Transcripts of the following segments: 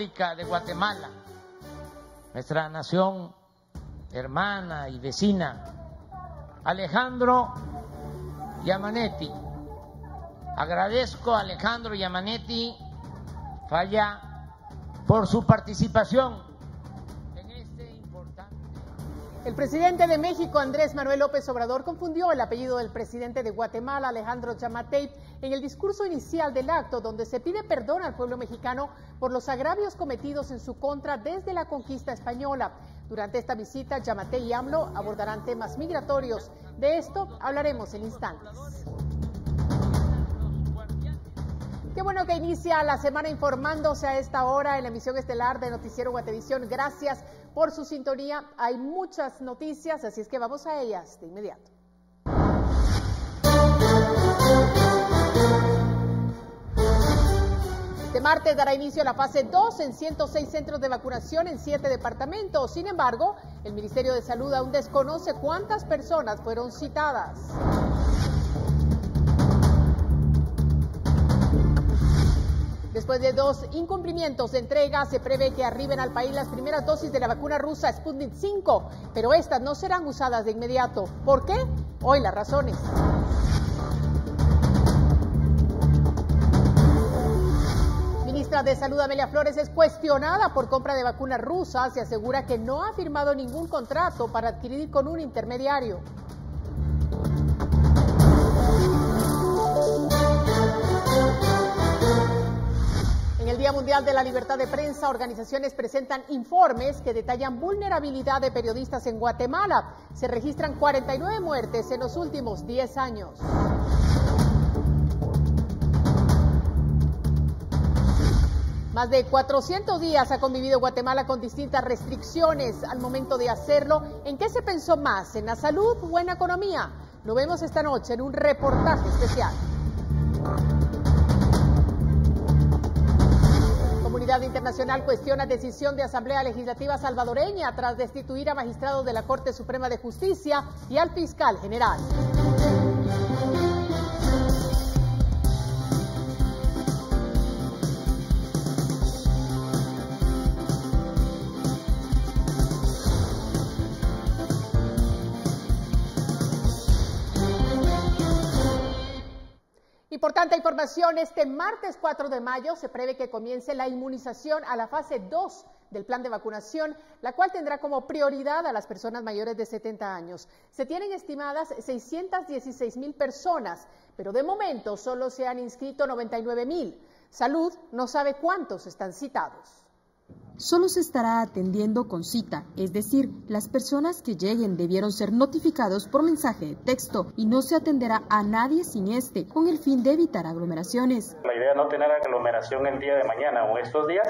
República de Guatemala, nuestra nación hermana y vecina, Alejandro Giamanetti. Agradezco a Alejandro Giamanetti Falla por su participación en este importante... El presidente de México, Andrés Manuel López Obrador, confundió el apellido del presidente de Guatemala, Alejandro Giamanetti, en el discurso inicial del acto, donde se pide perdón al pueblo mexicano por los agravios cometidos en su contra desde la conquista española. Durante esta visita, Giamanetti y AMLO abordarán temas migratorios. De esto hablaremos en instantes. Qué bueno que inicia la semana informándose a esta hora en la emisión estelar de Noticiero Guatevisión. Gracias por su sintonía. Hay muchas noticias, así es que vamos a ellas de inmediato. Este martes dará inicio a la fase 2 en 106 centros de vacunación en 7 departamentos. Sin embargo, el Ministerio de Salud aún desconoce cuántas personas fueron citadas. Después de 2 incumplimientos de entrega, se prevé que arriben al país las primeras dosis de la vacuna rusa Sputnik 5, pero estas no serán usadas de inmediato. ¿Por qué? Hoy las razones. Ministra de Salud Amelia Flores es cuestionada por compra de vacunas rusas y asegura que no ha firmado ningún contrato para adquirir con un intermediario. En el Día Mundial de la Libertad de Prensa, organizaciones presentan informes que detallan vulnerabilidad de periodistas en Guatemala. Se registran 49 muertes en los últimos 10 años. Más de 400 días ha convivido Guatemala con distintas restricciones. Al momento de hacerlo, ¿en qué se pensó más? ¿En la salud o en la economía? Lo vemos esta noche en un reportaje especial. Comunidad internacional cuestiona decisión de Asamblea Legislativa salvadoreña tras destituir a magistrados de la Corte Suprema de Justicia y al fiscal general. Importante información, este martes 4 de mayo se prevé que comience la inmunización a la fase 2 del plan de vacunación, la cual tendrá como prioridad a las personas mayores de 70 años. Se tienen estimadas 616,000 personas, pero de momento solo se han inscrito 99,000. Salud no sabe cuántos están citados. Solo se estará atendiendo con cita, es decir, las personas que lleguen debieron ser notificados por mensaje de texto y no se atenderá a nadie sin este, con el fin de evitar aglomeraciones. La idea es no tener aglomeración el día de mañana o estos días.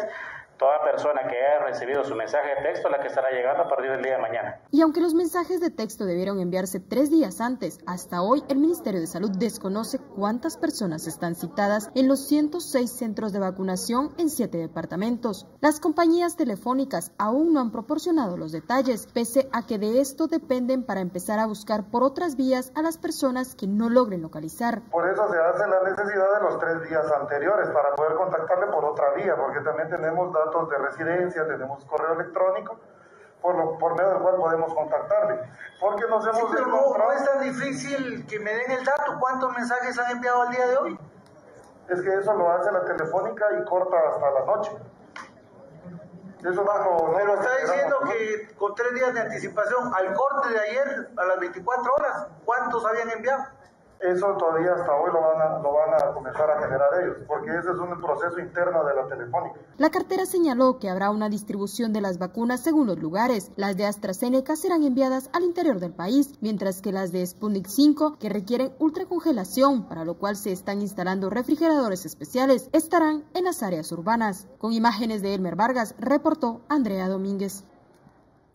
Toda persona que haya recibido su mensaje de texto es la que estará llegando a partir del día de mañana. Y aunque los mensajes de texto debieron enviarse 3 días antes, hasta hoy el Ministerio de Salud desconoce cuántas personas están citadas en los 106 centros de vacunación en 7 departamentos. Las compañías telefónicas aún no han proporcionado los detalles, pese a que de esto dependen para empezar a buscar por otras vías a las personas que no logren localizar. Por eso se hace la necesidad de los 3 días anteriores para poder contactarle por otra vía, porque también tenemos datos de residencia, tenemos correo electrónico por medio del cual podemos contactarle, porque nos hemos encontrado... No es tan difícil que me den el dato. ¿Cuántos mensajes han enviado al día de hoy? Es que eso lo hace la telefónica y corta hasta la noche. Eso pero está diciendo que con 3 días de anticipación al corte de ayer a las 24 horas, ¿cuántos habían enviado? Eso todavía hasta hoy lo van a comenzar a generar ellos, porque ese es un proceso interno de la telefónica. La cartera señaló que habrá una distribución de las vacunas según los lugares. Las de AstraZeneca serán enviadas al interior del país, mientras que las de Sputnik 5, que requieren ultracongelación, para lo cual se están instalando refrigeradores especiales, estarán en las áreas urbanas. Con imágenes de Elmer Vargas, reportó Andrea Domínguez.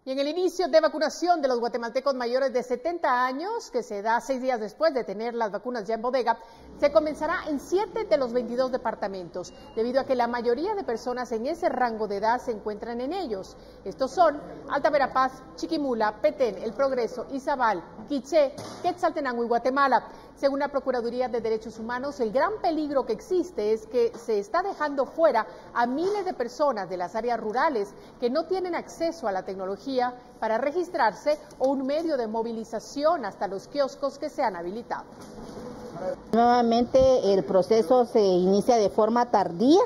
Y en el inicio de vacunación de los guatemaltecos mayores de 70 años, que se da 6 días después de tener las vacunas ya en bodega, se comenzará en 7 de los 22 departamentos, debido a que la mayoría de personas en ese rango de edad se encuentran en ellos. Estos son Alta Verapaz, Chiquimula, Petén, El Progreso, Izabal, Quiché, Quetzaltenango y Guatemala. Según la Procuraduría de Derechos Humanos, el gran peligro que existe es que se está dejando fuera a miles de personas de las áreas rurales que no tienen acceso a la tecnología para registrarse o un medio de movilización hasta los kioscos que se han habilitado. Nuevamente el proceso se inicia de forma tardía,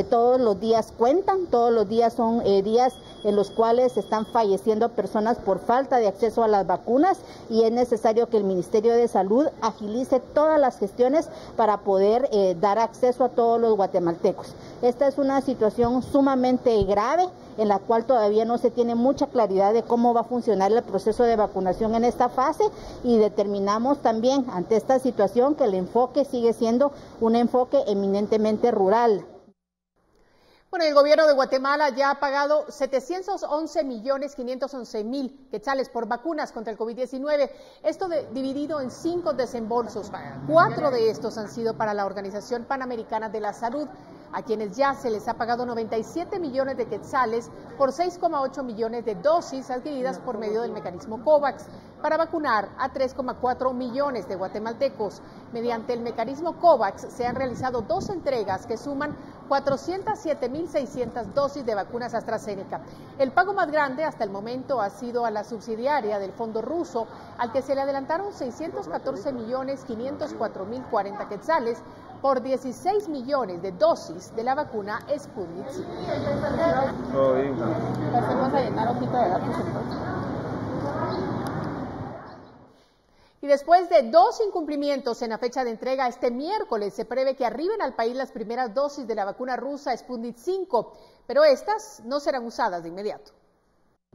todos los días cuentan, todos los días son días en los cuales están falleciendo personas por falta de acceso a las vacunas y es necesario que el Ministerio de Salud agilice todas las gestiones para poder dar acceso a todos los guatemaltecos. Esta es una situación sumamente grave en la cual todavía no se tiene mucha claridad de cómo va a funcionar el proceso de vacunación en esta fase y determinamos también ante esta situación que el enfoque sigue siendo un enfoque eminentemente rural. Bueno, el gobierno de Guatemala ya ha pagado 711.511.000 quetzales por vacunas contra el COVID-19, esto dividido en 5 desembolsos. 4 de estos han sido para la Organización Panamericana de la Salud, a quienes ya se les ha pagado 97 millones de quetzales por 6,8 millones de dosis adquiridas por medio del mecanismo COVAX para vacunar a 3,4 millones de guatemaltecos. Mediante el mecanismo COVAX se han realizado 2 entregas que suman 407.600 dosis de vacunas AstraZeneca. El pago más grande hasta el momento ha sido a la subsidiaria del Fondo Ruso, al que se le adelantaron 614.504.040 quetzales por 16 millones de dosis de la vacuna Sputnik V. Y después de 2 incumplimientos en la fecha de entrega, este miércoles se prevé que arriben al país las primeras dosis de la vacuna rusa Sputnik V, pero estas no serán usadas de inmediato.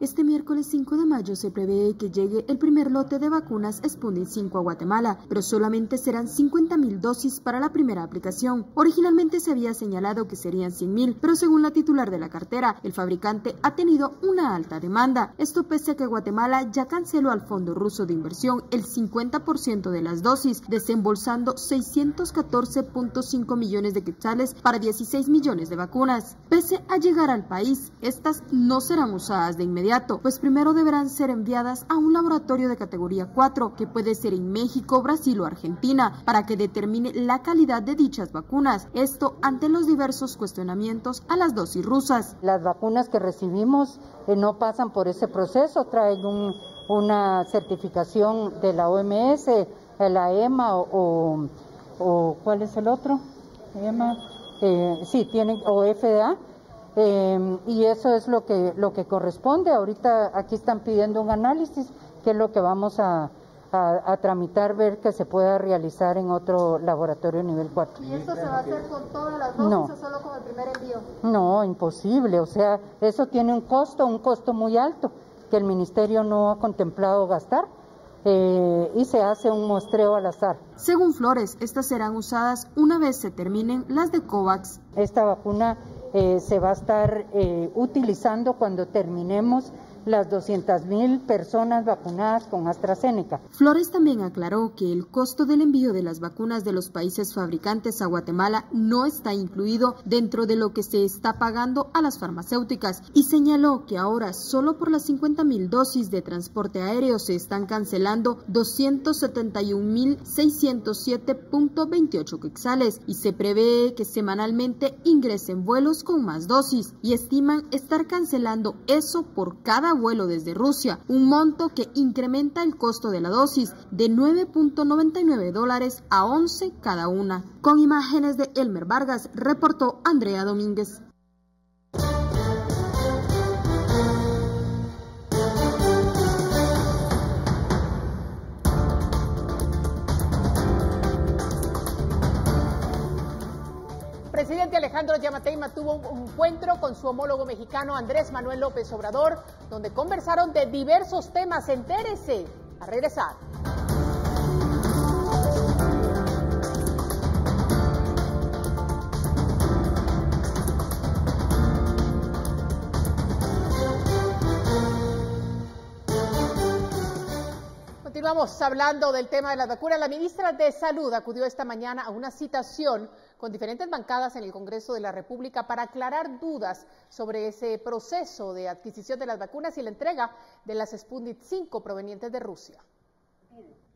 Este miércoles 5 de mayo se prevé que llegue el primer lote de vacunas Sputnik V a Guatemala, pero solamente serán 50.000 dosis para la primera aplicación. Originalmente se había señalado que serían 100.000, pero según la titular de la cartera, el fabricante ha tenido una alta demanda. Esto pese a que Guatemala ya canceló al Fondo Ruso de Inversión el 50% de las dosis, desembolsando 614.5 millones de quetzales para 16 millones de vacunas. Pese a llegar al país, estas no serán usadas de inmediato, pues primero deberán ser enviadas a un laboratorio de categoría 4, que puede ser en México, Brasil o Argentina, para que determine la calidad de dichas vacunas, esto ante los diversos cuestionamientos a las dosis rusas. Las vacunas que recibimos no pasan por ese proceso, traen una certificación de la OMS, la EMA o ¿cuál es el otro? EMA, sí, tienen, o FDA. Y eso es lo que corresponde. Ahorita aquí están pidiendo un análisis, que es lo que vamos a tramitar, ver que se pueda realizar en otro laboratorio nivel 4. ¿Y esto se va a hacer con todas las dosis o solo con el primer envío? No, imposible, o sea, eso tiene un costo muy alto, que el ministerio no ha contemplado gastar. Y se hace un muestreo al azar. Según Flores, estas serán usadas una vez se terminen las de COVAX. Esta vacuna se va a estar utilizando cuando terminemos las 200.000 personas vacunadas con AstraZeneca. Flores también aclaró que el costo del envío de las vacunas de los países fabricantes a Guatemala no está incluido dentro de lo que se está pagando a las farmacéuticas y señaló que ahora solo por las 50.000 dosis de transporte aéreo se están cancelando 271.607.28 quetzales y se prevé que semanalmente ingresen vuelos con más dosis y estiman estar cancelando eso por cada vuelo desde Rusia, un monto que incrementa el costo de la dosis de $9.99 a 11 cada una. Con imágenes de Elmer Vargas, reportó Andrea Domínguez. El presidente Alejandro Yamatei tuvo un encuentro con su homólogo mexicano Andrés Manuel López Obrador, donde conversaron de diversos temas. Entérese. A regresar. Continuamos hablando del tema de las vacunas. La ministra de Salud acudió esta mañana a una citación con diferentes bancadas en el Congreso de la República para aclarar dudas sobre ese proceso de adquisición de las vacunas y la entrega de las Sputnik V provenientes de Rusia.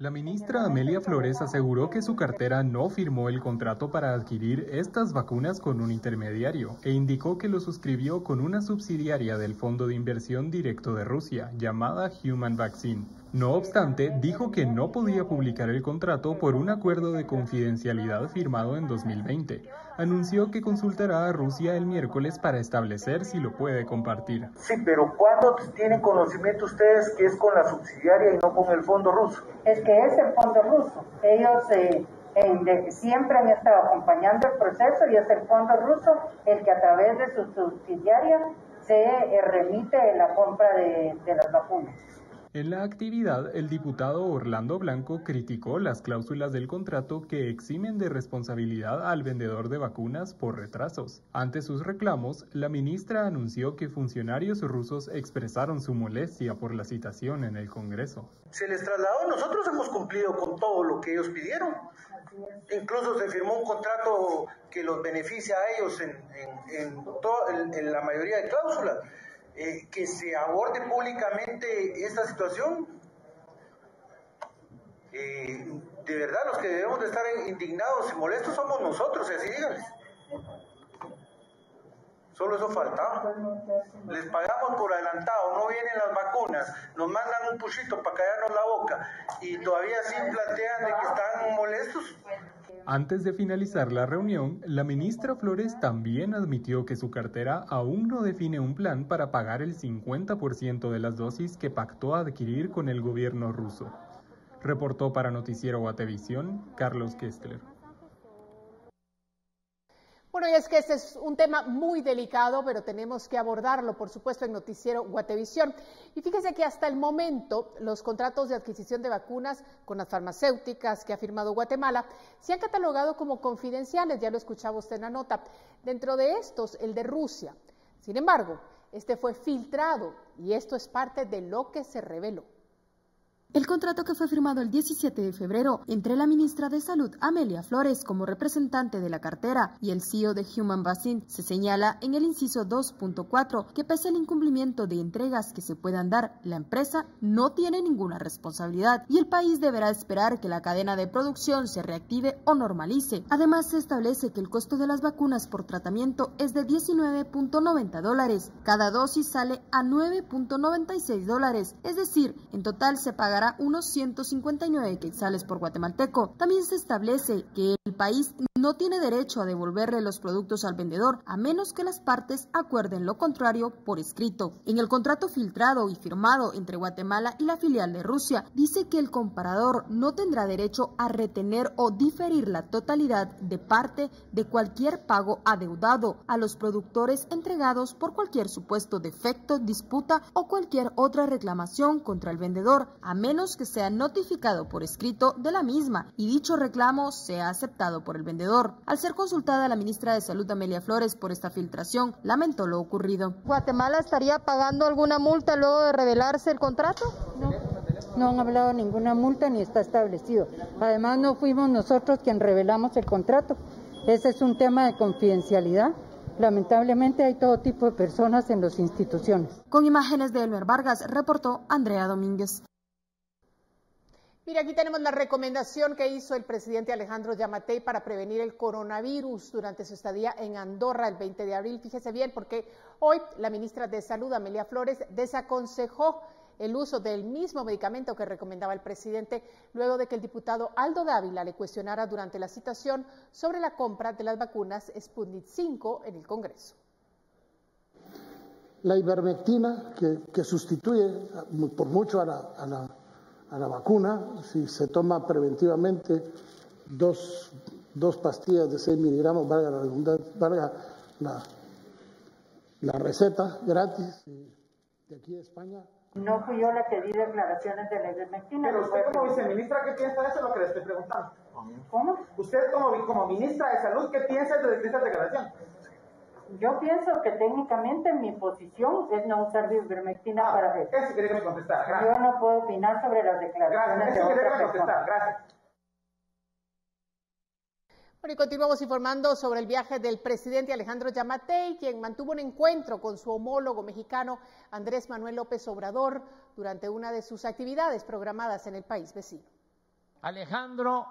La ministra Amelia Flores aseguró que su cartera no firmó el contrato para adquirir estas vacunas con un intermediario e indicó que lo suscribió con una subsidiaria del Fondo de Inversión Directo de Rusia, llamada Human Vaccine. No obstante, dijo que no podía publicar el contrato por un acuerdo de confidencialidad firmado en 2020. Anunció que consultará a Rusia el miércoles para establecer si lo puede compartir. Sí, pero ¿cuándo tienen conocimiento ustedes que es con la subsidiaria y no con el fondo ruso? Es que es el fondo ruso. Ellos siempre han estado acompañando el proceso y es el fondo ruso el que a través de su subsidiaria se remite la compra de las vacunas. En la actividad, el diputado Orlando Blanco criticó las cláusulas del contrato que eximen de responsabilidad al vendedor de vacunas por retrasos. Ante sus reclamos, la ministra anunció que funcionarios rusos expresaron su molestia por la citación en el Congreso. Se les trasladó, nosotros hemos cumplido con todo lo que ellos pidieron. Incluso se firmó un contrato que los beneficia a ellos en la mayoría de cláusulas. Que se aborde públicamente esta situación. De verdad, los que debemos de estar indignados y molestos somos nosotros, y así díganles. Solo eso faltaba. Les pagamos por adelantado, no vienen las vacunas, nos mandan un puchito para callarnos la boca y todavía sí plantean de que están molestos. Antes de finalizar la reunión, la ministra Flores también admitió que su cartera aún no define un plan para pagar el 50% de las dosis que pactó adquirir con el gobierno ruso. Reportó para Noticiero Guatevisión, Carlos Kestler. Bueno, y es que este es un tema muy delicado, pero tenemos que abordarlo, por supuesto, en Noticiero Guatevisión. Y fíjese que hasta el momento los contratos de adquisición de vacunas con las farmacéuticas que ha firmado Guatemala se han catalogado como confidenciales, ya lo escuchaba usted en la nota. Dentro de estos, el de Rusia. Sin embargo, este fue filtrado y esto es parte de lo que se reveló. El contrato que fue firmado el 17 de febrero entre la ministra de Salud, Amelia Flores, como representante de la cartera, y el CEO de Human Vaccine, se señala en el inciso 2.4 que pese al incumplimiento de entregas que se puedan dar, la empresa no tiene ninguna responsabilidad y el país deberá esperar que la cadena de producción se reactive o normalice. Además, se establece que el costo de las vacunas por tratamiento es de $19.90. Cada dosis sale a $9.96, es decir, en total se pagará unos 159 quetzales por guatemalteco. También se establece que el país no tiene derecho a devolverle los productos al vendedor a menos que las partes acuerden lo contrario por escrito. En el contrato filtrado y firmado entre Guatemala y la filial de Rusia, dice que el comprador no tendrá derecho a retener o diferir la totalidad de parte de cualquier pago adeudado a los productores entregados por cualquier supuesto defecto, disputa o cualquier otra reclamación contra el vendedor, a menos que sea notificado por escrito de la misma y dicho reclamo sea aceptado por el vendedor. Al ser consultada la ministra de Salud, Amelia Flores, por esta filtración, lamentó lo ocurrido. ¿Guatemala estaría pagando alguna multa luego de revelarse el contrato? No han hablado de ninguna multa ni está establecido. Además, no fuimos nosotros quien revelamos el contrato. Ese es un tema de confidencialidad. Lamentablemente hay todo tipo de personas en las instituciones. Con imágenes de Elmer Vargas, reportó Andrea Domínguez. Mira, aquí tenemos la recomendación que hizo el presidente Alejandro Yamatei para prevenir el coronavirus durante su estadía en Andorra el 20 de abril. Fíjese bien, porque hoy la ministra de Salud, Amelia Flores, desaconsejó el uso del mismo medicamento que recomendaba el presidente luego de que el diputado Aldo Dávila le cuestionara durante la citación sobre la compra de las vacunas Sputnik 5 en el Congreso. La ivermectina, que sustituye por mucho a la vacuna, si se toma preventivamente dos pastillas de 6 miligramos, valga la redundancia, valga la receta gratis de aquí de España. No fui yo la que di declaraciones de la ivermectina. Pero usted como viceministra, ¿qué piensa de eso? Es lo que le estoy preguntando. ¿Cómo? Usted como ministra de Salud, ¿qué piensa de esa declaración? Yo pienso que técnicamente mi posición es no usar ivermectina para eso. Eso quería que me contestara. Gracias. Yo no puedo opinar sobre las declaraciones de otra persona. Gracias. Bueno, y continuamos informando sobre el viaje del presidente Alejandro Yamatei, quien mantuvo un encuentro con su homólogo mexicano Andrés Manuel López Obrador durante una de sus actividades programadas en el país vecino. Alejandro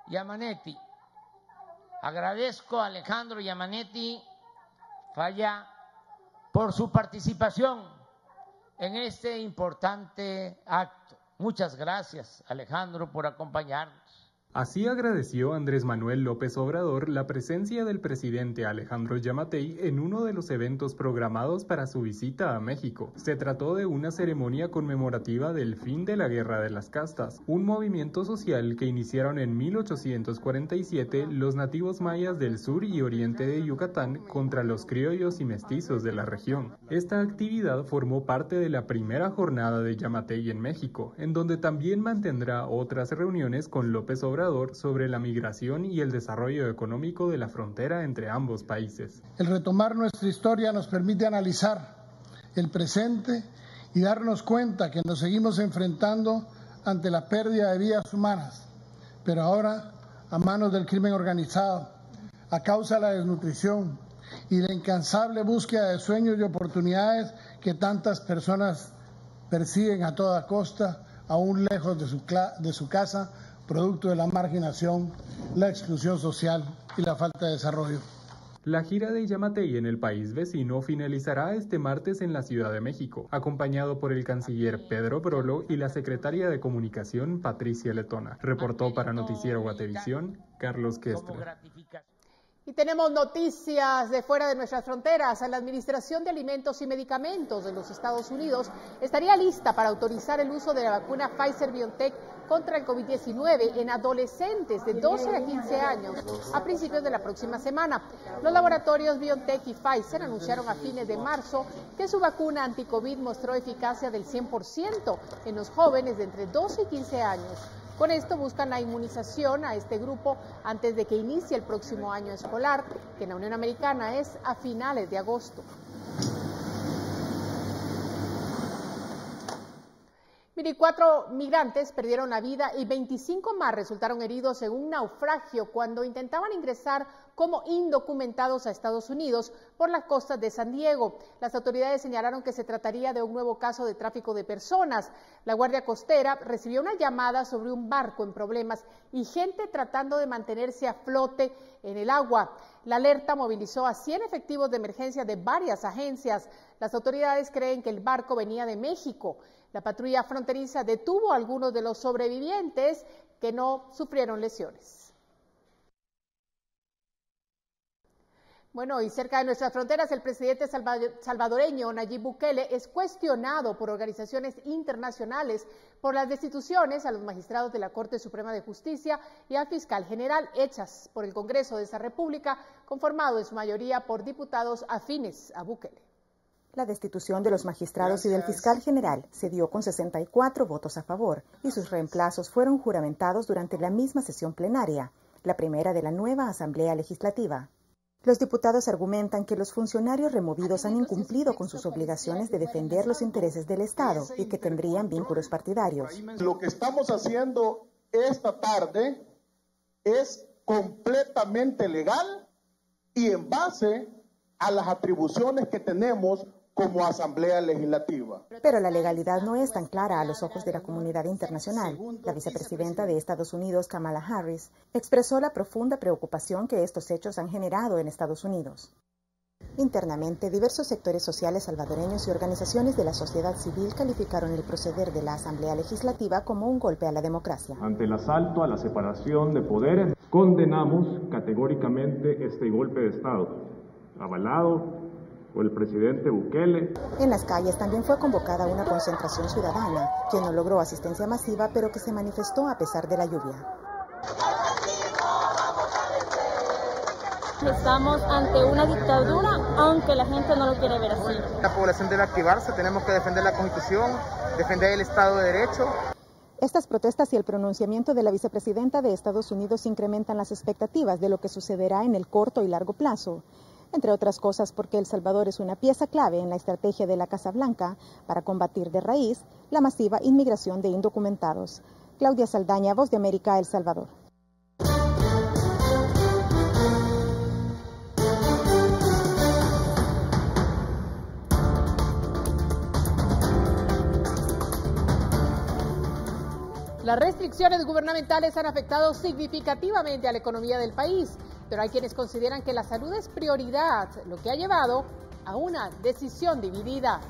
Giamanetti. Agradezco a Alejandro Giamanetti Falla por su participación en este importante acto. Muchas gracias, Alejandro, por acompañarnos. Así agradeció Andrés Manuel López Obrador la presencia del presidente Alejandro Giammattei en uno de los eventos programados para su visita a México. Se trató de una ceremonia conmemorativa del fin de la Guerra de las Castas, un movimiento social que iniciaron en 1847 los nativos mayas del sur y oriente de Yucatán contra los criollos y mestizos de la región. Esta actividad formó parte de la primera jornada de Giammattei en México, en donde también mantendrá otras reuniones con López Obrador sobre la migración y el desarrollo económico de la frontera entre ambos países. El retomar nuestra historia nos permite analizar el presente y darnos cuenta que nos seguimos enfrentando ante la pérdida de vidas humanas, pero ahora a manos del crimen organizado, a causa de la desnutrición y la incansable búsqueda de sueños y oportunidades que tantas personas persiguen a toda costa, aún lejos de su casa, producto de la marginación, la exclusión social y la falta de desarrollo. La gira de Giammattei en el país vecino finalizará este martes en la Ciudad de México, acompañado por el canciller Pedro Brolo y la secretaria de Comunicación Patricia Letona. Reportó para Noticiero Guatevisión, Carlos Kestler. Y tenemos noticias de fuera de nuestras fronteras. La Administración de Alimentos y Medicamentos de los Estados Unidos estaría lista para autorizar el uso de la vacuna Pfizer-BioNTech contra el COVID-19 en adolescentes de 12 a 15 años a principios de la próxima semana. Los laboratorios BioNTech y Pfizer anunciaron a fines de marzo que su vacuna anti-COVID mostró eficacia del 100% en los jóvenes de entre 12 y 15 años. Con esto buscan la inmunización a este grupo antes de que inicie el próximo año escolar, que en la Unión Americana es a finales de agosto. Mire, 4 migrantes perdieron la vida y 25 más resultaron heridos en un naufragio cuando intentaban ingresar como indocumentados a Estados Unidos por las costas de San Diego. Las autoridades señalaron que se trataría de un nuevo caso de tráfico de personas. La Guardia Costera recibió una llamada sobre un barco en problemas y gente tratando de mantenerse a flote en el agua. La alerta movilizó a 100 efectivos de emergencia de varias agencias. Las autoridades creen que el barco venía de México. La patrulla fronteriza detuvo a algunos de los sobrevivientes que no sufrieron lesiones. Bueno, y cerca de nuestras fronteras, el presidente salvadoreño Nayib Bukele es cuestionado por organizaciones internacionales por las destituciones a los magistrados de la Corte Suprema de Justicia y al fiscal general hechas por el Congreso de esa república, conformado en su mayoría por diputados afines a Bukele. La destitución de los magistrados y del fiscal general se dio con 64 votos a favor y sus reemplazos fueron juramentados durante la misma sesión plenaria, la primera de la nueva Asamblea Legislativa. Los diputados argumentan que los funcionarios removidos han incumplido con sus obligaciones de defender los intereses del Estado y que tendrían vínculos partidarios. Lo que estamos haciendo esta tarde es completamente legal y en base a las atribuciones que tenemos como Asamblea Legislativa. Pero la legalidad no es tan clara a los ojos de la comunidad internacional. La vicepresidenta de Estados Unidos, Kamala Harris, expresó la profunda preocupación que estos hechos han generado en Estados Unidos. Internamente, diversos sectores sociales salvadoreños y organizaciones de la sociedad civil calificaron el proceder de la Asamblea Legislativa como un golpe a la democracia. Ante el asalto a la separación de poderes, condenamos categóricamente este golpe de Estado, avalado por el presidente Bukele. En las calles también fue convocada una concentración ciudadana, que no logró asistencia masiva, pero que se manifestó a pesar de la lluvia. Estamos ante una dictadura, aunque la gente no lo quiere ver así. La población debe activarse, tenemos que defender la Constitución, defender el Estado de Derecho. Estas protestas y el pronunciamiento de la vicepresidenta de Estados Unidos incrementan las expectativas de lo que sucederá en el corto y largo plazo. Entre otras cosas porque El Salvador es una pieza clave en la estrategia de la Casa Blanca para combatir de raíz la masiva inmigración de indocumentados. Claudia Saldaña, Voz de América, El Salvador. Las restricciones gubernamentales han afectado significativamente a la economía del país, pero hay quienes consideran que la salud es prioridad, lo que ha llevado a una decisión dividida.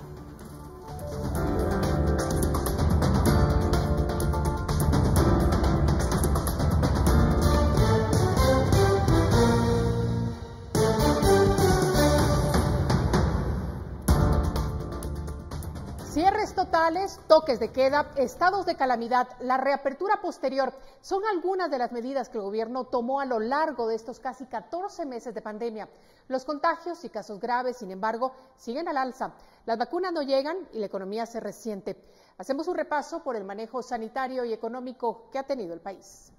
Cierres totales, toques de queda, estados de calamidad, la reapertura posterior son algunas de las medidas que el gobierno tomó a lo largo de estos casi 14 meses de pandemia. Los contagios y casos graves, sin embargo, siguen al alza. Las vacunas no llegan y la economía se resiente. Hacemos un repaso por el manejo sanitario y económico que ha tenido el país.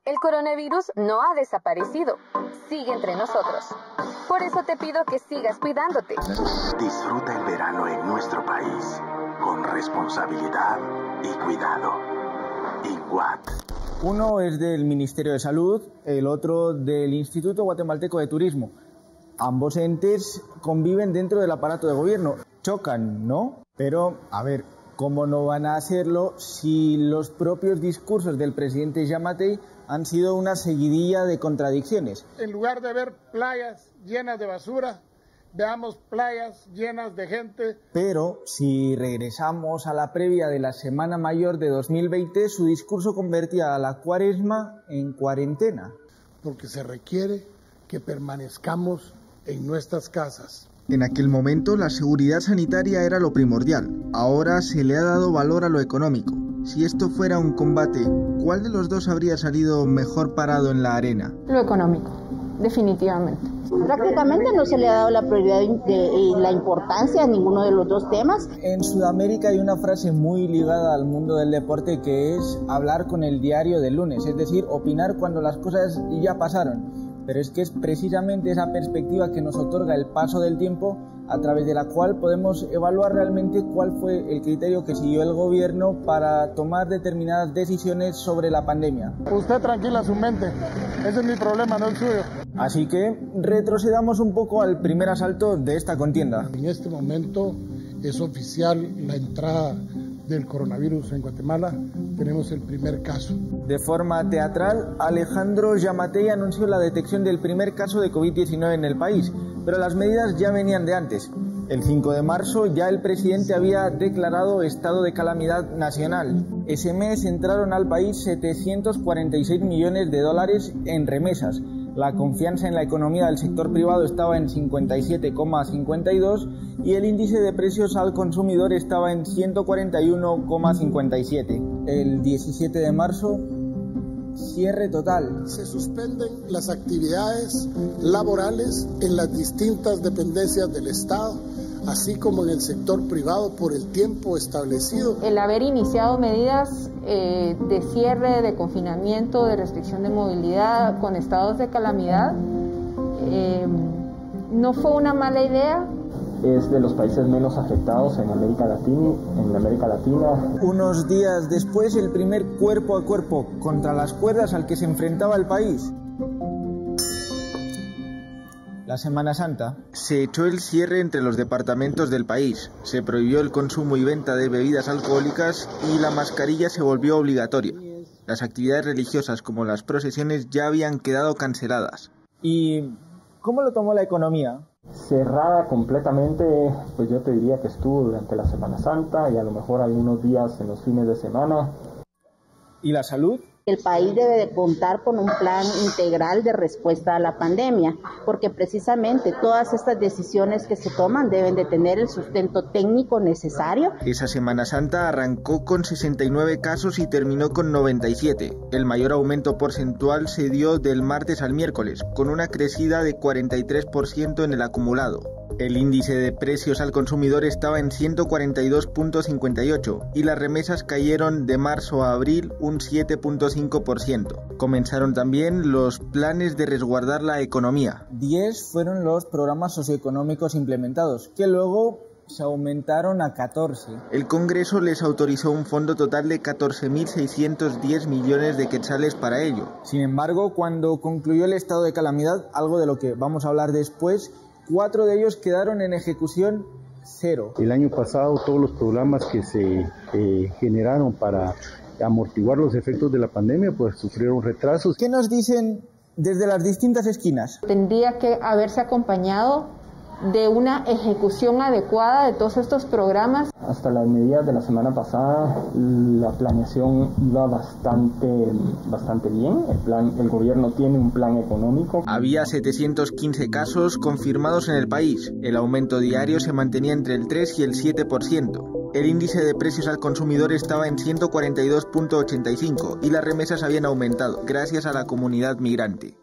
El coronavirus no ha desaparecido, sigue entre nosotros. Por eso te pido que sigas cuidándote. Disfruta el verano en nuestro país, con responsabilidad y cuidado. INGUAT. Uno es del Ministerio de Salud, el otro del Instituto Guatemalteco de Turismo. Ambos entes conviven dentro del aparato de gobierno. Chocan, ¿no? Pero, a ver, ¿cómo no van a hacerlo si los propios discursos del presidente Giammattei han sido una seguidilla de contradicciones? En lugar de ver playas llenas de basura, veamos playas llenas de gente. Pero si regresamos a la previa de la Semana Mayor de 2020, su discurso convertía a la Cuaresma en cuarentena. Porque se requiere que permanezcamos en nuestras casas. En aquel momento la seguridad sanitaria era lo primordial. Ahora se le ha dado valor a lo económico. Si esto fuera un combate, ¿cuál de los dos habría salido mejor parado en la arena? Lo económico, definitivamente. Prácticamente no se le ha dado la prioridad y la importancia a ninguno de los dos temas. En Sudamérica hay una frase muy ligada al mundo del deporte que es hablar con el diario del lunes, es decir, opinar cuando las cosas ya pasaron. Pero es que es precisamente esa perspectiva que nos otorga el paso del tiempo, a través de la cual podemos evaluar realmente cuál fue el criterio que siguió el gobierno para tomar determinadas decisiones sobre la pandemia. Usted tranquila su mente, ese es mi problema, no el suyo. Así que retrocedamos un poco al primer asalto de esta contienda. En este momento es oficial la entrada del coronavirus en Guatemala, tenemos el primer caso. De forma teatral, Alejandro Giammattei anunció la detección del primer caso de COVID-19 en el país, pero las medidas ya venían de antes. El 5 de marzo ya el presidente había declarado estado de calamidad nacional. Ese mes entraron al país 746 millones de dólares en remesas. La confianza en la economía del sector privado estaba en 57,52 y el índice de precios al consumidor estaba en 141,57. El 17 de marzo, cierre total. Se suspenden las actividades laborales en las distintas dependencias del Estado, así como en el sector privado por el tiempo establecido. El haber iniciado medidas de cierre, de confinamiento, de restricción de movilidad con estados de calamidad, no fue una mala idea. Es de los países menos afectados en América Latina. Unos días después, el primer cuerpo a cuerpo contra las cuerdas al que se enfrentaba el país. La Semana Santa, se echó el cierre entre los departamentos del país, se prohibió el consumo y venta de bebidas alcohólicas y la mascarilla se volvió obligatoria. Las actividades religiosas como las procesiones ya habían quedado canceladas. ¿Y cómo lo tomó la economía? Cerrada completamente, pues yo te diría que estuvo durante la Semana Santa y a lo mejor algunos días en los fines de semana. ¿Y la salud? El país debe de contar con un plan integral de respuesta a la pandemia, porque precisamente todas estas decisiones que se toman deben de tener el sustento técnico necesario. Esa Semana Santa arrancó con 69 casos y terminó con 97. El mayor aumento porcentual se dio del martes al miércoles, con una crecida de 43% en el acumulado. El índice de precios al consumidor estaba en 142,58 y las remesas cayeron de marzo a abril un 7,5%. Comenzaron también los planes de resguardar la economía. 10 fueron los programas socioeconómicos implementados, que luego se aumentaron a 14. El Congreso les autorizó un fondo total de 14.610 millones de quetzales para ello. Sin embargo, cuando concluyó el estado de calamidad, algo de lo que vamos a hablar después, 4 de ellos quedaron en ejecución cero. El año pasado todos los programas que se generaron para amortiguar los efectos de la pandemia pues sufrieron retrasos. ¿Qué nos dicen desde las distintas esquinas? Tendría que haberse acompañado de una ejecución adecuada de todos estos programas. Hasta las medidas de la semana pasada, la planeación iba bastante bien. El gobierno tiene un plan económico. Había 715 casos confirmados en el país. El aumento diario se mantenía entre el 3 y el 7%. El índice de precios al consumidor estaba en 142.85 y las remesas habían aumentado gracias a la comunidad migrante.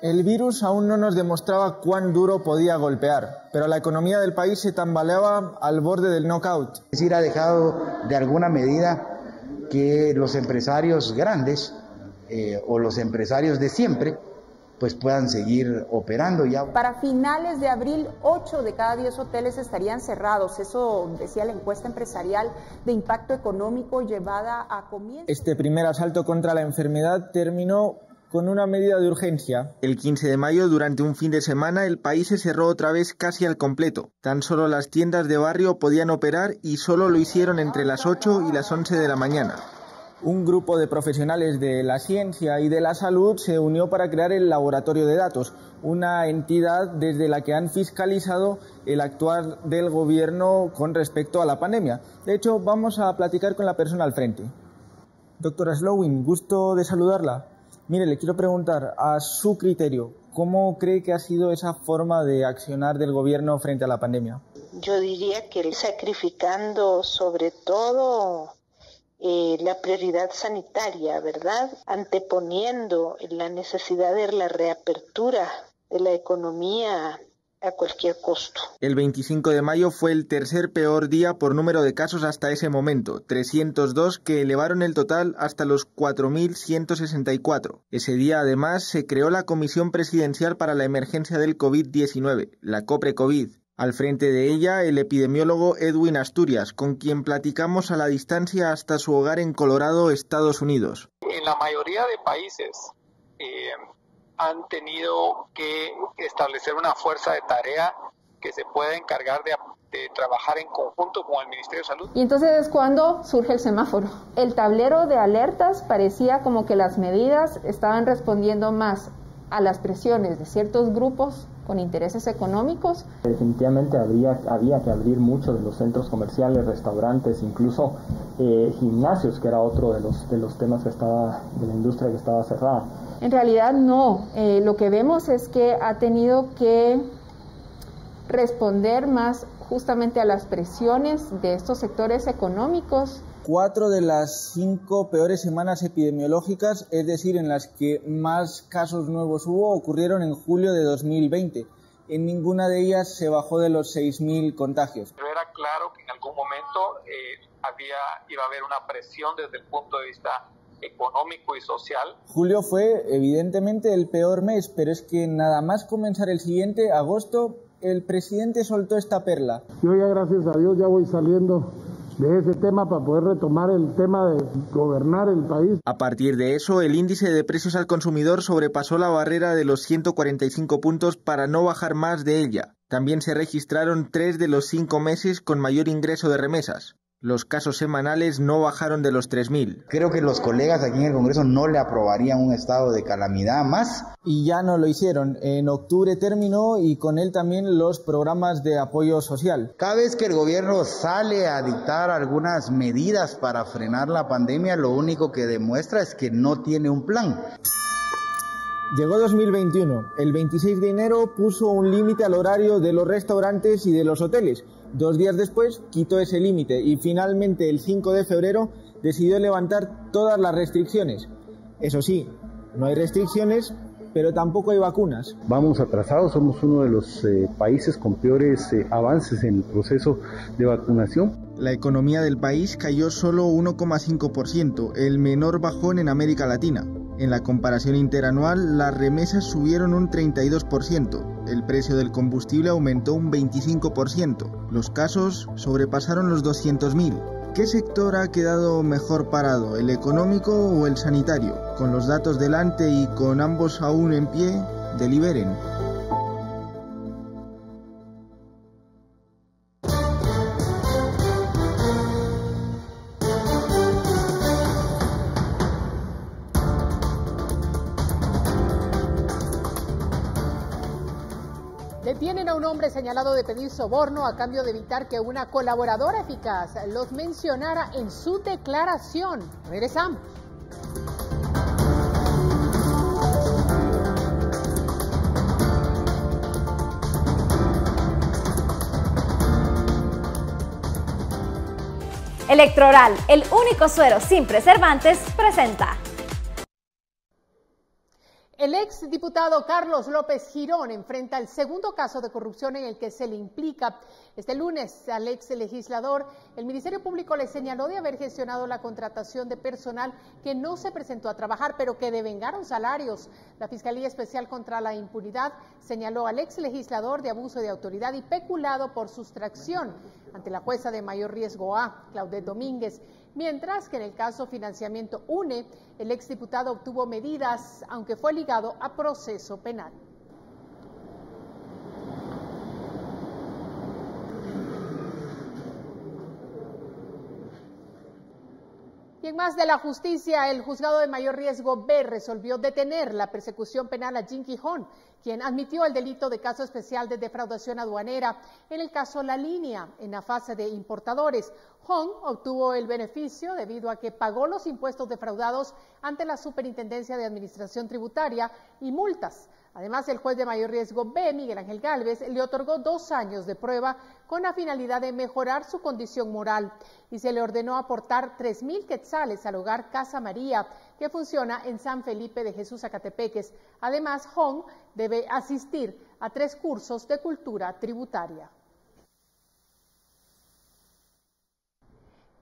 El virus aún no nos demostraba cuán duro podía golpear, pero la economía del país se tambaleaba al borde del knockout. Es decir, ha dejado de alguna medida que los empresarios grandes o los empresarios de siempre pues puedan seguir operando ya. Para finales de abril, 8 de cada 10 hoteles estarían cerrados. Eso decía la encuesta empresarial de impacto económico llevada a comienzo. Este primer asalto contra la enfermedad terminó con una medida de urgencia. El 15 de mayo, durante un fin de semana, el país se cerró otra vez casi al completo. Tan solo las tiendas de barrio podían operar y solo lo hicieron entre las 8 y las 11 de la mañana. Un grupo de profesionales de la ciencia y de la salud se unió para crear el Laboratorio de Datos, una entidad desde la que han fiscalizado el actuar del gobierno con respecto a la pandemia. De hecho, vamos a platicar con la persona al frente. Doctora Slowin, gusto de saludarla. Mire, le quiero preguntar, a su criterio, ¿cómo cree que ha sido esa forma de accionar del gobierno frente a la pandemia? Yo diría que sacrificando sobre todo la prioridad sanitaria, ¿verdad? Anteponiendo la necesidad de la reapertura de la economía a cualquier costo. El 25 de mayo fue el tercer peor día por número de casos hasta ese momento, 302, que elevaron el total hasta los 4.164. Ese día, además, se creó la Comisión Presidencial para la Emergencia del COVID-19, la COPRE-COVID. Al frente de ella, el epidemiólogo Edwin Asturias, con quien platicamos a la distancia hasta su hogar en Colorado, Estados Unidos. En la mayoría de países han tenido que establecer una fuerza de tarea que se pueda encargar de trabajar en conjunto con el Ministerio de Salud. Y entonces es cuando surge el semáforo. El tablero de alertas parecía como que las medidas estaban respondiendo más a las presiones de ciertos grupos con intereses económicos. Definitivamente había que abrir muchos de los centros comerciales, restaurantes, incluso gimnasios, que era otro de los temas de la industria que estaba cerrada. En realidad no, lo que vemos es que ha tenido que responder más justamente a las presiones de estos sectores económicos. 4 de las 5 peores semanas epidemiológicas, es decir, en las que más casos nuevos hubo, ocurrieron en julio de 2020. En ninguna de ellas se bajó de los 6.000 contagios. Pero era claro que en algún momento iba a haber una presión desde el punto de vista económico y social. Julio fue evidentemente el peor mes, pero es que nada más comenzar el siguiente, agosto, el presidente soltó esta perla. Yo ya, gracias a Dios, ya voy saliendo de ese tema para poder retomar el tema de gobernar el país. A partir de eso, el índice de precios al consumidor sobrepasó la barrera de los 145 puntos para no bajar más de ella. También se registraron 3 de los 5 meses con mayor ingreso de remesas. Los casos semanales no bajaron de los 3.000. Creo que los colegas aquí en el Congreso no le aprobarían un estado de calamidad más. Y ya no lo hicieron. En octubre terminó y con él también los programas de apoyo social. Cada vez que el gobierno sale a dictar algunas medidas para frenar la pandemia, lo único que demuestra es que no tiene un plan. Llegó 2021. El 26 de enero puso un límite al horario de los restaurantes y de los hoteles. 2 días después quitó ese límite y finalmente el 5 de febrero decidió levantar todas las restricciones. Eso sí, no hay restricciones, pero tampoco hay vacunas. Vamos atrasados, somos uno de los países con peores avances en el proceso de vacunación. La economía del país cayó solo 1,5%, el menor bajón en América Latina. En la comparación interanual, las remesas subieron un 32%, el precio del combustible aumentó un 25%, los casos sobrepasaron los 200.000. ¿Qué sector ha quedado mejor parado, el económico o el sanitario? Con los datos delante y con ambos aún en pie, deliberen. Detienen a un hombre señalado de pedir soborno a cambio de evitar que una colaboradora eficaz los mencionara en su declaración. Regresamos. Electroral, el único suero sin preservantes, presenta. El exdiputado Carlos López Girón enfrenta el segundo caso de corrupción en el que se le implica. Este lunes al ex legislador, el Ministerio Público le señaló de haber gestionado la contratación de personal que no se presentó a trabajar, pero que devengaron salarios. La Fiscalía Especial contra la Impunidad señaló al ex legislador de abuso de autoridad y peculado por sustracción ante la jueza de mayor riesgo A, Claudette Domínguez. Mientras que en el caso Financiamiento UNE, el exdiputado obtuvo medidas, aunque fue ligado a proceso penal. Y en más de la justicia, el juzgado de mayor riesgo B resolvió detener la persecución penal a Jin Quijón, quien admitió el delito de caso especial de defraudación aduanera en el caso La Línea, en la fase de importadores. Hong obtuvo el beneficio debido a que pagó los impuestos defraudados ante la Superintendencia de Administración Tributaria y multas. Además, el juez de mayor riesgo B, Miguel Ángel Gálvez, le otorgó 2 años de prueba con la finalidad de mejorar su condición moral y se le ordenó aportar 3,000 quetzales al hogar Casa María, que funciona en San Felipe de Jesús, Zacatepeques. Además, Hong debe asistir a 3 cursos de cultura tributaria.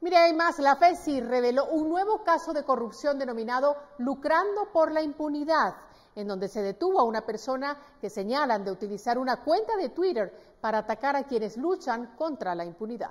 Mire, hay más. La FECI reveló un nuevo caso de corrupción denominado Lucrando por la Impunidad, en donde se detuvo a una persona que señalan de utilizar una cuenta de Twitter para atacar a quienes luchan contra la impunidad.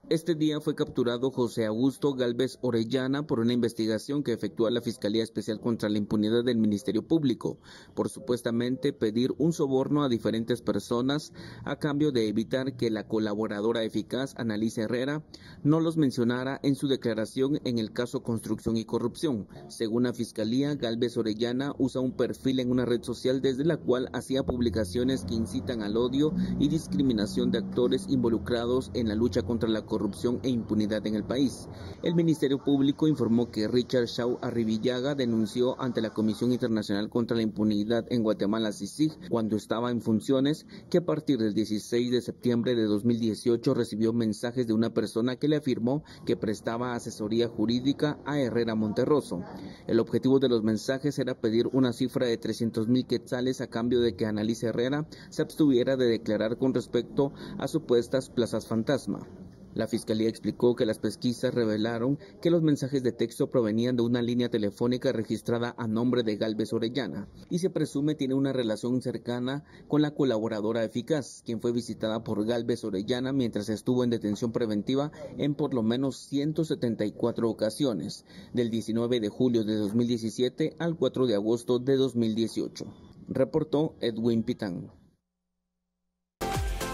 Este día fue capturado José Augusto Gálvez Orellana por una investigación que efectúa la Fiscalía Especial contra la Impunidad del Ministerio Público, por supuestamente pedir un soborno a diferentes personas a cambio de evitar que la colaboradora eficaz, Annalise Herrera, no los mencionara en su declaración en el caso Construcción y Corrupción. Según la Fiscalía, Gálvez Orellana usa un perfil en una red social desde la cual hacía publicaciones que incitan al odio y discriminación de actores involucrados en la lucha contra la corrupción e impunidad en el país. El Ministerio Público informó que Richard Shaw Arribillaga denunció ante la Comisión Internacional contra la Impunidad en Guatemala, CICIG, cuando estaba en funciones, que a partir del 16 de septiembre de 2018 recibió mensajes de una persona que le afirmó que prestaba asesoría jurídica a Herrera Monterroso. El objetivo de los mensajes era pedir una cifra de 300,000 quetzales a cambio de que Annalise Herrera se abstuviera de declarar con respecto a supuestas plazas fantasma. La Fiscalía explicó que las pesquisas revelaron que los mensajes de texto provenían de una línea telefónica registrada a nombre de Gálvez Orellana y se presume tiene una relación cercana con la colaboradora eficaz, quien fue visitada por Gálvez Orellana mientras estuvo en detención preventiva en por lo menos 174 ocasiones, del 19 de julio de 2017 al 4 de agosto de 2018. Reportó Edwin Pitán.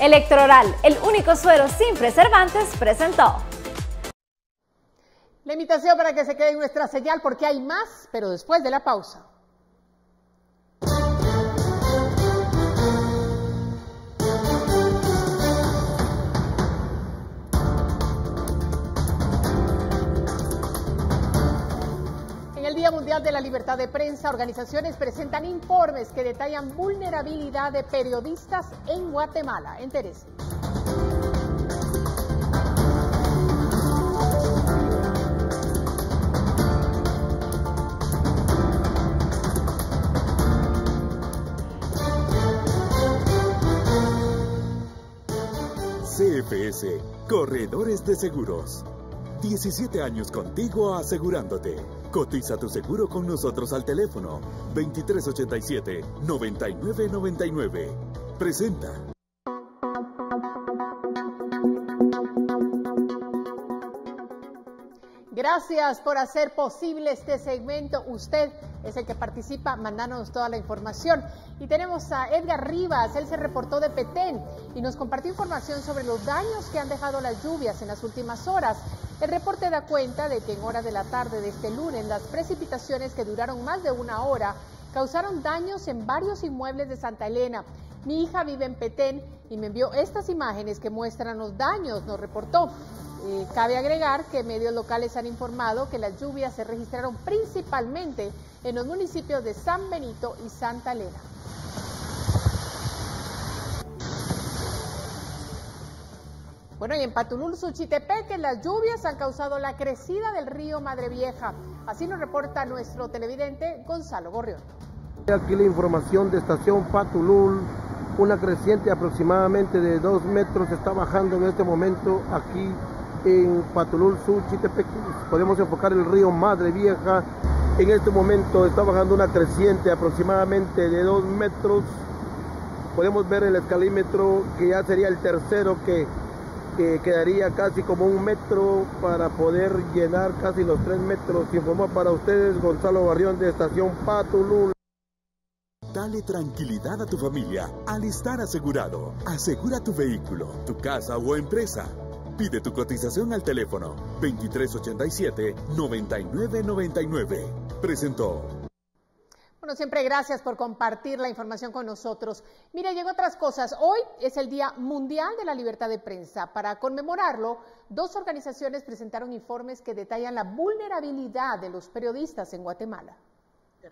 Electroral, el único suero sin preservantes, presentó. La invitación para que se quede en nuestra señal porque hay más, pero después de la pausa. En el Día Mundial de la Libertad de Prensa, organizaciones presentan informes que detallan vulnerabilidad de periodistas en Guatemala. Entérese. CFS, Corredores de Seguros. 17 años contigo asegurándote. Cotiza tu seguro con nosotros al teléfono 2387-9999. Presenta. Gracias por hacer posible este segmento. Usted es el que participa mandándonos toda la información. Y tenemos a Edgar Rivas, él se reportó de Petén y nos compartió información sobre los daños que han dejado las lluvias en las últimas horas. El reporte da cuenta de que en horas de la tarde de este lunes las precipitaciones que duraron más de 1 hora causaron daños en varios inmuebles de Santa Elena. Mi hija vive en Petén y me envió estas imágenes que muestran los daños, nos reportó. Cabe agregar que medios locales han informado que las lluvias se registraron principalmente en los municipios de San Benito y Santa Elena. Bueno, y en Patulul, Suchitepeque, las lluvias han causado la crecida del río Madre Vieja. Así nos reporta nuestro televidente Gonzalo Gorrión. Aquí la información de estación Patulul, una creciente aproximadamente de 2 metros está bajando en este momento aquí en Patulul, Suchitepeque. Podemos enfocar el río Madre Vieja. En este momento está bajando una creciente aproximadamente de 2 metros. Podemos ver el escalímetro que ya sería el tercero que quedaría casi como 1 metro para poder llenar casi los 3 metros. Informó para ustedes Gonzalo Barrión de estación Patulul. Dale tranquilidad a tu familia al estar asegurado. Asegura tu vehículo, tu casa o empresa. Pide tu cotización al teléfono 2387-9999. Presentó. Bueno, siempre gracias por compartir la información con nosotros. Mira, llegó otras cosas. Hoy es el Día Mundial de la Libertad de Prensa. Para conmemorarlo, 2 organizaciones presentaron informes que detallan la vulnerabilidad de los periodistas en Guatemala.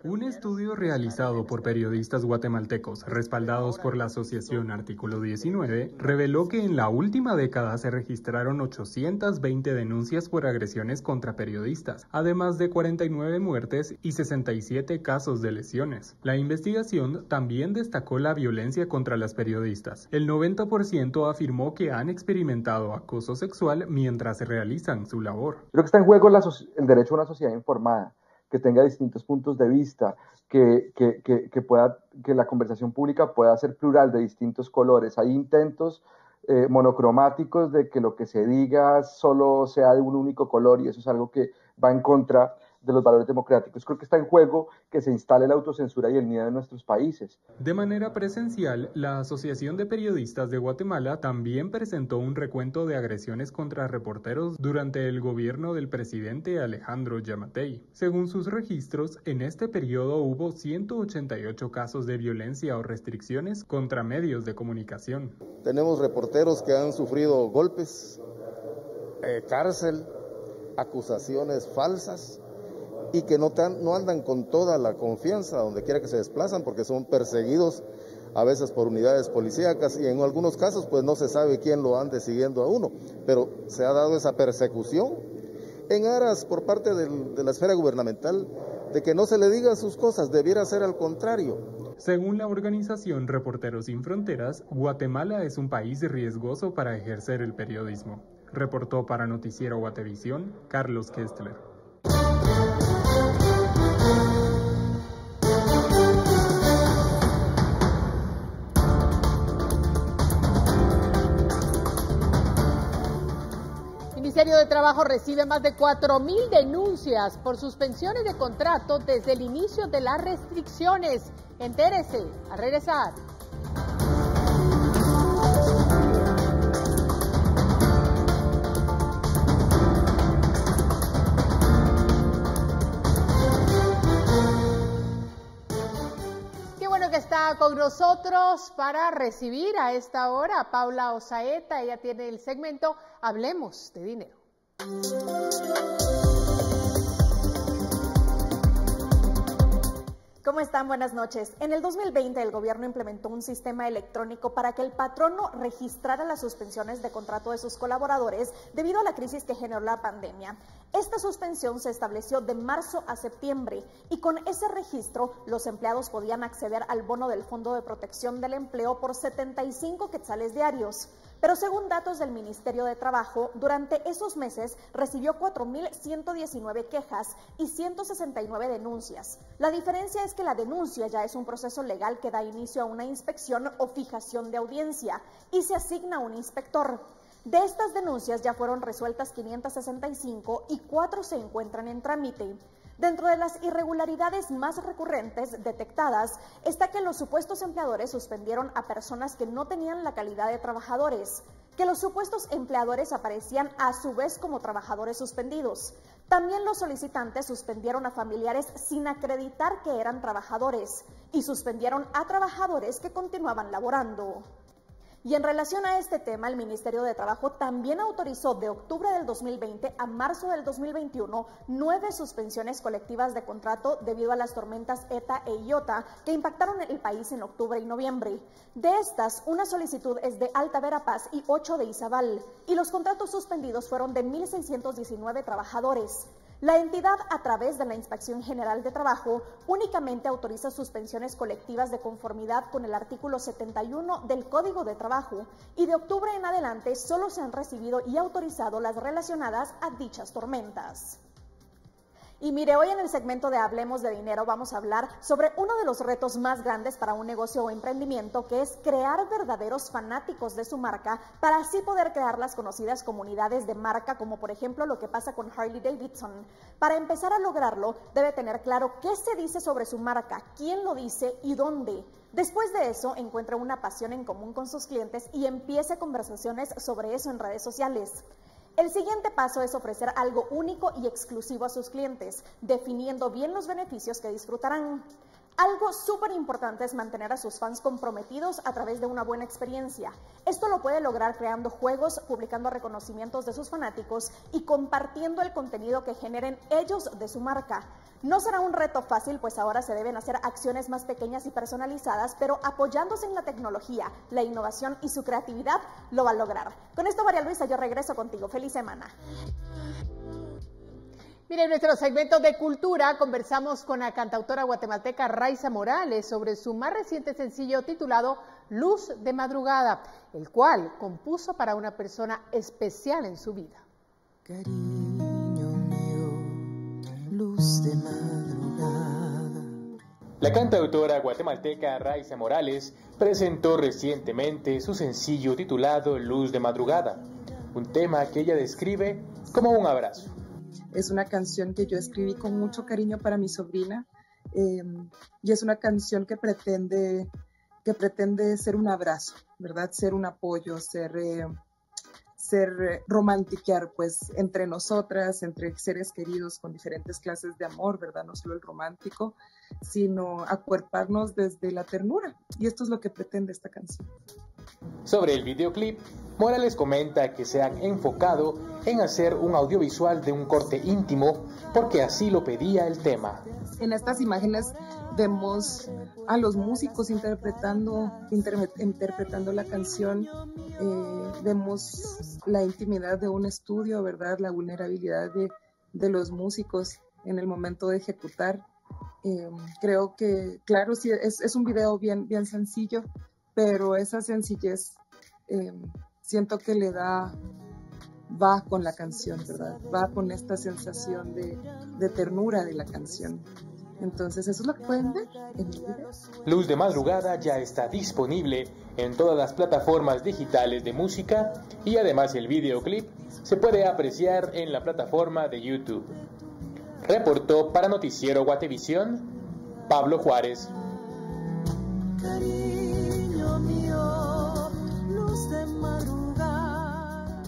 Un estudio realizado por periodistas guatemaltecos, respaldados por la Asociación Artículo 19, reveló que en la última década se registraron 820 denuncias por agresiones contra periodistas, además de 49 muertes y 67 casos de lesiones. La investigación también destacó la violencia contra las periodistas. El 90% afirmó que han experimentado acoso sexual mientras realizan su labor. Creo que está en juego el derecho a una sociedad informada, que tenga distintos puntos de vista, que la conversación pública pueda ser plural de distintos colores. Hay intentos monocromáticos de que lo que se diga solo sea de un único color y eso es algo que va en contra de los valores democráticos. Creo que está en juego que se instale la autocensura y el miedo en nuestros países. De manera presencial, la Asociación de Periodistas de Guatemala también presentó un recuento de agresiones contra reporteros durante el gobierno del presidente Alejandro Yamatei. Según sus registros, en este periodo hubo 188 casos de violencia o restricciones contra medios de comunicación. Tenemos reporteros que han sufrido golpes, cárcel, acusaciones falsas, y que no andan con toda la confianza donde quiera que se desplazan porque son perseguidos a veces por unidades policíacas y en algunos casos pues no se sabe quién lo ande siguiendo a uno, pero se ha dado esa persecución en aras por parte de la esfera gubernamental de que no se le digan sus cosas, debiera ser al contrario. Según la organización Reporteros Sin Fronteras, Guatemala es un país riesgoso para ejercer el periodismo. Reportó para Noticiero Guatevisión, Carlos Kestler. El Ministerio de Trabajo recibe más de 4.000 denuncias por suspensiones de contrato desde el inicio de las restricciones. Entérese, al regresar. Que está con nosotros para recibir a esta hora a Paula Osaeta. Ella tiene el segmento Hablemos de Dinero. ¿Cómo están? Buenas noches. En el 2020 el gobierno implementó un sistema electrónico para que el patrono registrara las suspensiones de contrato de sus colaboradores debido a la crisis que generó la pandemia. Esta suspensión se estableció de marzo a septiembre y con ese registro los empleados podían acceder al bono del Fondo de Protección del Empleo por 75 quetzales diarios. Pero según datos del Ministerio de Trabajo, durante esos meses recibió 4.119 quejas y 169 denuncias. La diferencia es que la denuncia ya es un proceso legal que da inicio a una inspección o fijación de audiencia y se asigna un inspector. De estas denuncias ya fueron resueltas 565 y 4 se encuentran en trámite. Dentro de las irregularidades más recurrentes detectadas está que los supuestos empleadores suspendieron a personas que no tenían la calidad de trabajadores, que los supuestos empleadores aparecían a su vez como trabajadores suspendidos, También los solicitantes suspendieron a familiares sin acreditar que eran trabajadores y suspendieron a trabajadores que continuaban laborando. Y en relación a este tema, el Ministerio de Trabajo también autorizó de octubre del 2020 a marzo del 2021 9 suspensiones colectivas de contrato debido a las tormentas ETA e Iota que impactaron el país en octubre y noviembre. De estas, una solicitud es de Alta Verapaz y 8 de Izabal, y los contratos suspendidos fueron de 1.619 trabajadores. La entidad, a través de la Inspección General de Trabajo, únicamente autoriza suspensiones colectivas de conformidad con el artículo 71 del Código de Trabajo, y de octubre en adelante solo se han recibido y autorizado las relacionadas a dichas tormentas. Y mire, hoy en el segmento de Hablemos de Dinero vamos a hablar sobre uno de los retos más grandes para un negocio o emprendimiento, que es crear verdaderos fanáticos de su marca para así poder crear las conocidas comunidades de marca, como por ejemplo lo que pasa con Harley Davidson. Para empezar a lograrlo, debe tener claro qué se dice sobre su marca, quién lo dice y dónde. Después de eso, encuentre una pasión en común con sus clientes y empiece conversaciones sobre eso en redes sociales. El siguiente paso es ofrecer algo único y exclusivo a sus clientes, definiendo bien los beneficios que disfrutarán. Algo súper importante es mantener a sus fans comprometidos a través de una buena experiencia. Esto lo puede lograr creando juegos, publicando reconocimientos de sus fanáticos y compartiendo el contenido que generen ellos de su marca. No será un reto fácil, pues ahora se deben hacer acciones más pequeñas y personalizadas, pero apoyándose en la tecnología, la innovación y su creatividad, lo va a lograr. Con esto, María Luisa, yo regreso contigo. ¡Feliz semana! Mire, en nuestro segmento de cultura conversamos con la cantautora guatemalteca Raiza Morales sobre su más reciente sencillo titulado Luz de Madrugada, el cual compuso para una persona especial en su vida. Cariño mío, luz de madrugada. La cantautora guatemalteca Raiza Morales presentó recientemente su sencillo titulado Luz de Madrugada, un tema que ella describe como un abrazo. Es una canción que yo escribí con mucho cariño para mi sobrina, y es una canción que pretende ser un abrazo, ¿verdad? Ser un apoyo, romantiquear, pues, entre nosotras, entre seres queridos con diferentes clases de amor, ¿verdad? No solo el romántico, sino acuerparnos desde la ternura, y esto es lo que pretende esta canción. Sobre el videoclip, Morales comenta que se han enfocado en hacer un audiovisual de un corte íntimo porque así lo pedía el tema. En estas imágenes vemos a los músicos interpretando la canción, vemos la intimidad de un estudio, ¿verdad? La vulnerabilidad de los músicos en el momento de ejecutar. Creo que, claro, sí, es un video bien sencillo, pero esa sencillez siento que va con la canción, ¿verdad? Va con esta sensación de ternura de la canción. Entonces eso es lo que pueden ver en el video. Luz de Madrugada ya está disponible en todas las plataformas digitales de música, y además el videoclip se puede apreciar en la plataforma de YouTube. Reportó para Noticiero Guatevisión, Pablo Juárez. Cariño mío, luz de madrugada,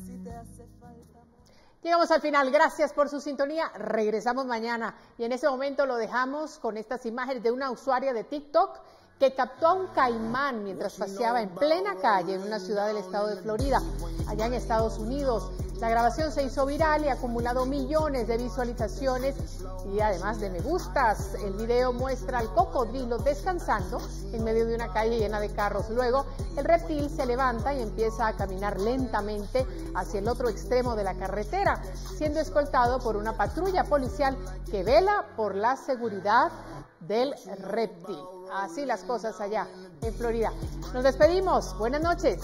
si te hace falta. Llegamos al final, gracias por su sintonía, regresamos mañana y en ese momento lo dejamos con estas imágenes de una usuaria de TikTok que captó a un caimán mientras paseaba en plena calle en una ciudad del estado de Florida, allá en Estados Unidos. La grabación se hizo viral y ha acumulado millones de visualizaciones y además de me gustas. El video muestra al cocodrilo descansando en medio de una calle llena de carros. Luego, el reptil se levanta y empieza a caminar lentamente hacia el otro extremo de la carretera, siendo escoltado por una patrulla policial que vela por la seguridad del reptil. Así las cosas allá en Florida. Nos despedimos. Buenas noches.